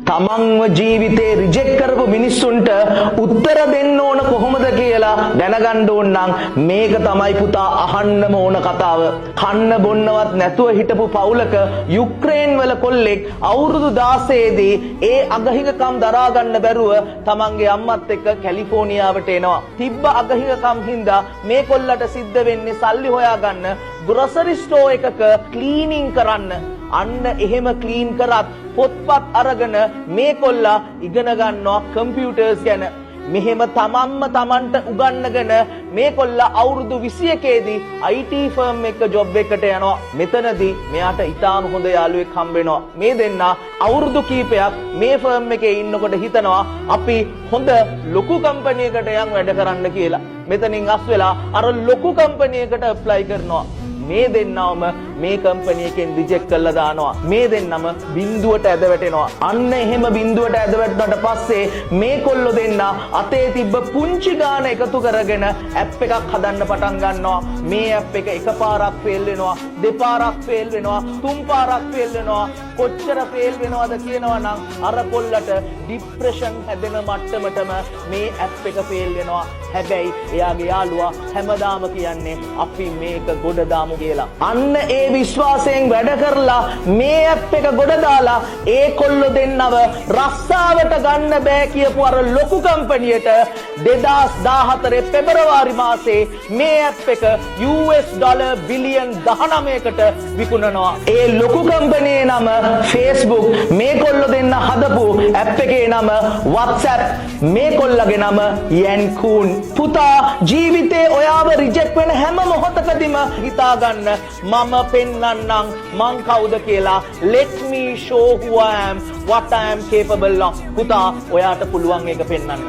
තමන්ව ජීවිතේ රිජෙක්ට් කරපු මිනිස්සුන්ට උත්තර දෙන්න ඕන කොහොමද කියලා දැනගන්න ඕන නම් මේක තමයි පුතා අහන්නම ඕන කතාව. කන්න බොන්නවත් නැතුව හිටපු පවුලක යුක්‍රේන් වල කොල්ලෙක් අවුරුදු 16 දී ඒ අගහිඟකම් දරා ගන්න බැරුව තමන්ගේ අම්මත් එක්ක කැලිෆෝනියාවට එනවා. තිබ්බ අගහිඟකම් හින්දා මේ කොල්ලට සිද්ධ වෙන්නේ සල්ලි හොයාගන්න ග්‍රොසරි ස්ටෝර් එකක ක්ලීනින් කරන්න. අන්න එහෙම ක්ලීන් කරත් පොත්පත් අරගෙන මේ කොල්ලා ඉගෙන ගන්නවා කම්පියුටර්ස් ගැන. මෙහෙම තමන්ම තමන්ට උගන්නගෙන මේ කොල්ලා අවුරුදු 21 දී IT ෆර්ම් එක ජොබ් එකට යනවා. මෙතනදී මෙයාට ඉතාම හොඳ යාළුවෙක් හම්බ වෙනවා. මේ දෙන්නා අවුරුදු කීපයක් මේ ෆර්ම් එකේ ඉන්නකොට හිතනවා අපි හොඳ ලොකු කම්පැනි එකකට යන් වැඩ කරන්න කියලා. මෙතනින් අස් වෙලා අර ලොකු කම්පැනි එකට ඇප්ලයි කරනවා. මේ දෙන්නවම මේ කම්පැනි එකෙන් රිජෙක්ට් කරලා දානවා. මේ දෙන්නම බිඳුවට ඇද වැටෙනවා. අන්න එහෙම බිඳුවට ඇද වැටුණාට පස්සේ මේ කොල්ලෝ දෙන්න අතේ තිබ්බ පුංචි ගාන එකතු කරගෙන ඇප් එකක් හදන්න පටන් ගන්නවා. මේ ඇප් එක එකපාරක් ෆේල් වෙනවා, දෙපාරක් ෆේල් වෙනවා, තුන් පාරක් ෆේල් වෙනවා. කොච්චර ෆේල් වෙනවද කියනවා නම් අර කොල්ලට ડિප්‍රෙෂන් හැදෙන මට්ටමටම මේ ඇප් එක ෆේල් වෙනවා. හැබැයි එයාගේ යාළුවා හැමදාම කියන්නේ අපි මේක ගොඩ දාමු කියලා. අන්න ඒ විශ්වාසයෙන් වැඩ කරලා මේ ඇප් එක ගොඩ දාලා ඒ කොල්ලෝ දෙන්නව රස්සාවට ගන්න බෑ කියපු අර ලොකු කම්පැනියට 2014 පෙබරවාරි මාසේ මේ ඇප් එක US ඩොලර් බිලියන් 19කට විකුණනවා. ඒ ලොකු කම්පැනියේ නම Facebook, මේ කොල්ලෝ දෙන්න හදපු ඇප් එකේ නම WhatsApp, මේ කොල්ලගේ නම යන්කූන්. පුතා ජීවිතේ ඔයාව රිජෙක්ට් වෙන හැම මොහොතකදීම හිතා ගන්න මම පෙන්නන්නම් මං කවුද කියලා. let me show who I am, what I am capable of. පුතා ඔයාට පුළුවන් ඒක පෙන්නන්න.